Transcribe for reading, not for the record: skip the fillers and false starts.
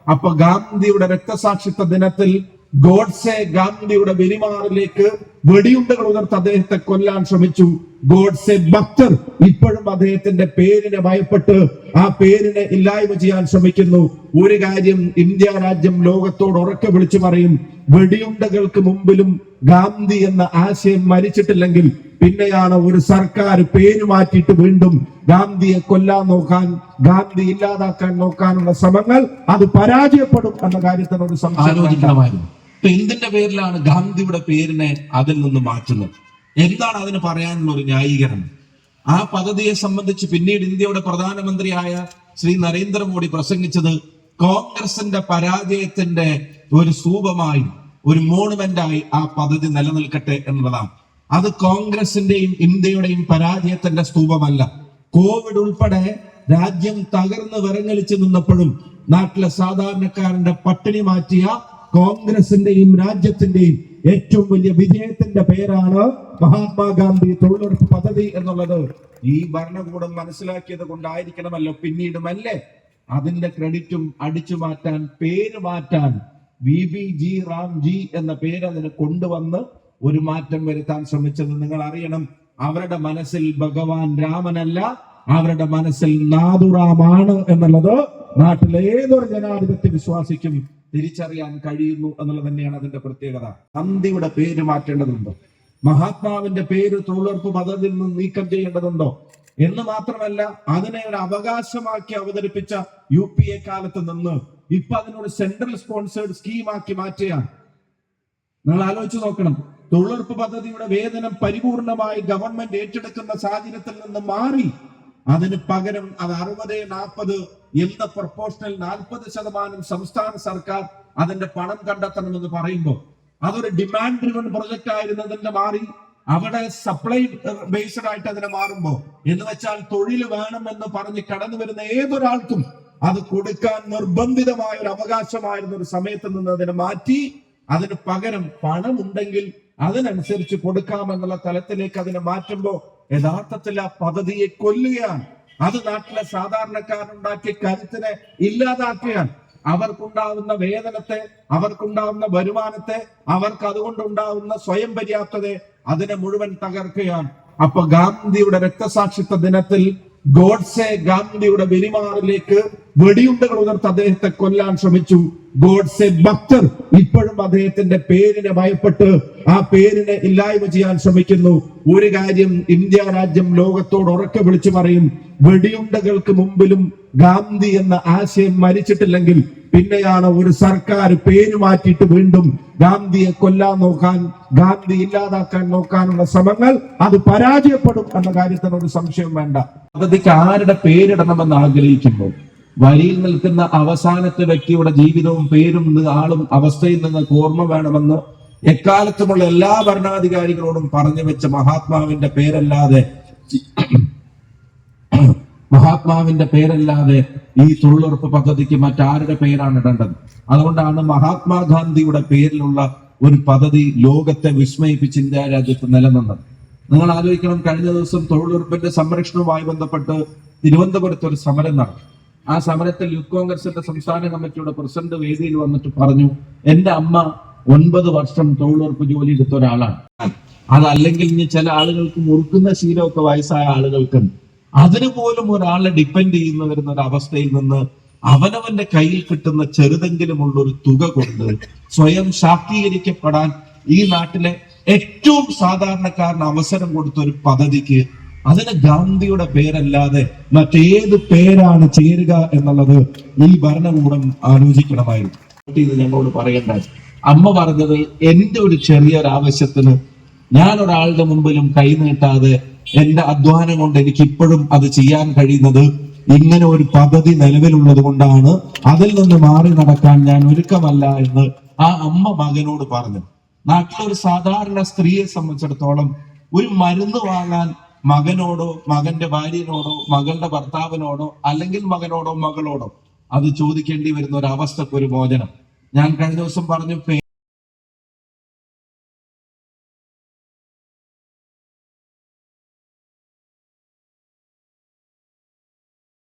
അപ്പൊ ഗാന്ധിയുടെ രക്തസാക്ഷിത്വ ദിനത്തിൽ ഗോഡ്സെ ഗാന്ധിയുടെ വെലിമാറിലേക്ക് വെടിയുണ്ടകൾ ഉതിർത്ത് അദ്ദേഹത്തെ കൊല്ലാൻ ശ്രമിച്ചു. ഗോഡ്സെ ഭക്തർ ഇപ്പോഴും അദ്ദേഹത്തിന്റെ പേരിനെ ഭയപ്പെട്ട് ആ പേരിനെ ഇല്ലായ്മ ചെയ്യാൻ ശ്രമിക്കുന്നു. ഒരു കാര്യം ഇന്ത്യ രാജ്യം ലോകത്തോട് ഉറക്കെ വിളിച്ചു പറയും, വെടിയുണ്ടകൾക്ക് മുമ്പിലും ഗാന്ധി എന്ന ആശയം മരിച്ചിട്ടില്ലെങ്കിൽ പിന്നെയാണ് ഒരു സർക്കാർ പേര് മാറ്റിയിട്ട് വീണ്ടും ഗാന്ധിയെ കൊല്ലാൻ നോക്കാൻ, ഗാന്ധി ഇല്ലാതാക്കാൻ നോക്കാനുള്ള ശ്രമങ്ങൾ അത് പരാജയപ്പെടും എന്ന കാര്യത്തിന് ഒരു സംശയമായിരുന്നു. എന്തിന്റെ പേരിലാണ് ഗാന്ധിയുടെ പേരിനെ അതിൽ നിന്ന് മാറ്റുന്നത്? എന്താണ് അതിന് പറയാനുള്ള ഒരു ന്യായീകരണം? ആ പദ്ധതിയെ സംബന്ധിച്ച് പിന്നീട് ഇന്ത്യയുടെ പ്രധാനമന്ത്രിയായ ശ്രീ നരേന്ദ്രമോദി പ്രസംഗിച്ചത് കോൺഗ്രസിന്റെ പരാജയത്തിന്റെ ഒരു സ്തൂപമായി, ഒരു മോണുമെന്റായി ആ പദ്ധതി നിലനിൽക്കട്ടെ എന്നുള്ളതാണ്. അത് കോൺഗ്രസിന്റെയും ഇന്ത്യയുടെയും പരാജയത്തിന്റെ സ്തൂപമല്ല. കോവിഡ് ഉൾപ്പെടെ രാജ്യം തകർന്ന് വിറങ്ങലിച്ചു നിന്നപ്പോഴും നാട്ടിലെ സാധാരണക്കാരന്റെ പട്ടിണി മാറ്റിയ കോൺഗ്രസിന്റെയും രാജ്യത്തിന്റെയും ഏറ്റവും വലിയ വിജയത്തിന്റെ പേരാണ് മഹാത്മാഗാന്ധി തൊഴിലുറപ്പ് പദ്ധതി എന്നുള്ളത്. ഈ ഭരണകൂടം മനസ്സിലാക്കിയത് കൊണ്ടായിരിക്കണമല്ലോ പിന്നീടുമല്ലേ അതിന്റെ ക്രെഡിറ്റും അടിച്ചു മാറ്റാൻ, പേര് മാറ്റാൻ, VBG റാംജി എന്ന പേര് അതിന് കൊണ്ടുവന്ന് ഒരു മാറ്റം വരുത്താൻ ശ്രമിച്ചത്. നിങ്ങൾ അറിയണം, അവരുടെ മനസ്സിൽ ഭഗവാൻ രാമനല്ല, അവരുടെ മനസ്സിൽ നാഥുറാമാണ് എന്നുള്ളത് നാട്ടിലെ ഏതൊരു ജനാധിപത്യ വിശ്വാസിക്കും തിരിച്ചറിയാൻ കഴിയുന്നു എന്നുള്ളത് തന്നെയാണ് അതിന്റെ പ്രത്യേകത. ഗാന്ധിയുടെ പേര് മാറ്റേണ്ടതുണ്ടോ? മഹാത്മാവിന്റെ പേര് തൊഴിലുറപ്പ് പദ്ധതിയിൽ നിന്ന് നീക്കം ചെയ്യേണ്ടതുണ്ടോ എന്ന് മാത്രമല്ല, അതിനെ ഒരു അവകാശമാക്കി അവതരിപ്പിച്ച UPA കാലത്ത് നിന്ന് ഇപ്പൊ അതിനൊരു സെൻട്രൽ സ്പോൺസേർഡ് സ്കീമാക്കി മാറ്റുകയാണ്. നിങ്ങൾ ആലോചിച്ച് നോക്കണം, തൊഴിലുറപ്പ് പദ്ധതിയുടെ വേതനം പരിപൂർണമായി ഗവൺമെന്റ് ഏറ്റെടുക്കുന്ന സാഹചര്യത്തിൽ നിന്ന് മാറി അതിന് പകരം അത് 60-40 എന്ന പ്രൊപ്പോർഷണൽ 40% സംസ്ഥാന സർക്കാർ അതിന്റെ പണം കണ്ടെത്തണമെന്ന് പറയുമ്പോൾ അതൊരു ഡിമാൻഡ് ഡ്രിവൺ പ്രൊജക്ട് ആയിരുന്നതിന്റെ മാറി അവിടെ സപ്ലൈ ബേസ്ഡ് ആയിട്ട് അതിനെ മാറുമ്പോ എന്ന് വെച്ചാൽ തൊഴിൽ വേണമെന്ന് പറഞ്ഞ് കടന്നു വരുന്ന ഏതൊരാൾക്കും അത് കൊടുക്കാൻ നിർബന്ധിതമായ ഒരു അവകാശമായിരുന്ന ഒരു സമയത്ത് നിന്ന് അതിനെ മാറ്റി അതിന് പകരം പണം ഉണ്ടെങ്കിൽ അതിനനുസരിച്ച് കൊടുക്കാമെന്നുള്ള തലത്തിലേക്ക് അതിനെ മാറ്റുമ്പോ യഥാർത്ഥത്തിൽ ആ പദ്ധതിയെ കൊല്ലുകയാണ്. അത് നാട്ടിലെ സാധാരണക്കാരുണ്ടാക്കിയ കരുത്തിനെ ഇല്ലാതാക്കുകയാണ്. അവർക്കുണ്ടാവുന്ന വേതനത്തെ, അവർക്കുണ്ടാവുന്ന വരുമാനത്തെ, അവർക്ക് അതുകൊണ്ടുണ്ടാവുന്ന സ്വയം പര്യാപ്തതയെ അതിനെ മുഴുവൻ തകർക്കുകയാണ്. അപ്പൊ ഗാന്ധിയുടെ രക്തസാക്ഷിത്വ ദിനത്തിൽ ഗോഡ്സെ ഗാന്ധിയുടെ വെലിമാറിലേക്ക് വെടിയുണ്ടകൾ ഉതിർത്ത് അദ്ദേഹത്തെ കൊല്ലാൻ ശ്രമിച്ചു. ഗോഡ്സെ ഭക്തർ ഇപ്പോഴും അദ്ദേഹത്തിന്റെ പേരിനെ ഭയപ്പെട്ട് ആ പേരിനെ ഇല്ലായ്മ ചെയ്യാൻ ശ്രമിക്കുന്നു. ഒരു കാര്യം ഇന്ത്യ രാജ്യം ലോകത്തോട് ഉറക്കെ വിളിച്ചു പറയും, വെടിയുണ്ടകൾക്ക് മുമ്പിലും ഗാന്ധി എന്ന ആശയം മരിച്ചിട്ടില്ലെങ്കിൽ പിന്നെയാണ് ഒരു സർക്കാർ പേര് മാറ്റിയിട്ട് വീണ്ടും ഗാന്ധിയെ കൊല്ലാൻ നോക്കാൻ, ഗാന്ധി ഇല്ലാതാക്കാൻ നോക്കാനുള്ള ശ്രമങ്ങൾ അത് പരാജയപ്പെടും എന്ന കാര്യത്തിന് ഒരു സംശയം വേണ്ട. പദ്ധതിക്ക് ആരുടെ പേരിടണമെന്ന് ആഗ്രഹിക്കുമ്പോൾ വരിയിൽ നിൽക്കുന്ന അവസാനത്തെ വ്യക്തിയുടെ ജീവിതവും പേരും ആളും അവസ്ഥയിൽ നിന്ന് ഓർമ്മ വേണമെന്ന് എക്കാലത്തുമുള്ള എല്ലാ ഭരണാധികാരികളോടും പറഞ്ഞു വെച്ച മഹാത്മാവിന്റെ പേരല്ലാതെ ഈ തൊഴിലുറപ്പ് പദ്ധതിക്ക് മറ്റാരുടെ പേരാണ് ഇടേണ്ടത്? അതുകൊണ്ടാണ് മഹാത്മാഗാന്ധിയുടെ പേരിലുള്ള ഒരു പദ്ധതി ലോകത്തെ വിസ്മയിപ്പിച്ച് ഇന്ത്യ രാജ്യത്ത് നിലനിന്നത്. നിങ്ങൾ ആലോചിക്കണം, കഴിഞ്ഞ ദിവസം തൊഴിലുറപ്പിന്റെ സംരക്ഷണവുമായി ബന്ധപ്പെട്ട് തിരുവനന്തപുരത്ത് ഒരു സമരം നടന്നു. ആ സമരത്തിൽ യൂത്ത് കോൺഗ്രസിന്റെ സംസ്ഥാന കമ്മിറ്റിയുടെ പ്രസിഡന്റ് വേദിയിൽ വന്നിട്ട് പറഞ്ഞു, എന്റെ അമ്മ 9 വർഷം തൊഴിലുറപ്പ് ജോലി എടുത്ത ഒരാളാണ്. അതല്ലെങ്കിൽ ഇനി ചില ആളുകൾക്ക് മുറുക്കുന്ന ശീലമൊക്കെ വയസ്സായ ആളുകൾക്ക് അതിന് പോലും ഒരാളെ ഡിപ്പെൻഡ് ചെയ്യുന്ന വരുന്ന ഒരു അവസ്ഥയിൽ നിന്ന് അവനവന്റെ കയ്യിൽ കിട്ടുന്ന ചെറുതെങ്കിലുമുള്ള ഒരു തുക കൊണ്ട് സ്വയം ശാക്തീകരിക്കപ്പെടാൻ ഈ നാട്ടിലെ ഏറ്റവും സാധാരണക്കാരന് അവസരം കൊടുത്ത ഒരു പദ്ധതിക്ക് അതിന് ഗാന്ധിയുടെ പേരല്ലാതെ മറ്റേത് പേരാണ് ചേരുക എന്നുള്ളത് ഈ ഭരണകൂടം ആലോചിക്കണമായിരുന്നു. ഇത് ഞങ്ങളോട് പറയണ്ടായി. അമ്മ പറഞ്ഞത്, എന്റെ ഒരു ചെറിയൊരു ആവശ്യത്തിന് ഞാൻ ഒരാളുടെ മുമ്പിലും കൈനീട്ടാതെ എന്റെ അധ്വാനം കൊണ്ട് എനിക്ക് ഇപ്പോഴും അത് ചെയ്യാൻ കഴിയുന്നത് ഇങ്ങനെ ഒരു പദ്ധതി നിലവിലുള്ളത് കൊണ്ടാണ്. അതിൽ നിന്ന് മാറി നടക്കാൻ ഞാൻ ഒരുക്കമല്ല എന്ന് ആ അമ്മ മകനോട് പറഞ്ഞു. നാട്ടിലൊരു സാധാരണ സ്ത്രീയെ സംബന്ധിച്ചിടത്തോളം ഒരു മരുന്ന് വാങ്ങാൻ മകനോടോ മകന്റെ ഭാര്യനോടോ മകളുടെ ഭർത്താവിനോടോ അല്ലെങ്കിൽ മകനോടോ മകളോടോ അത് ചോദിക്കേണ്ടി വരുന്ന ഒരു അവസ്ഥക്ക് ഒരു മോചനം. ഞാൻ കഴിഞ്ഞ ദിവസം പറഞ്ഞു,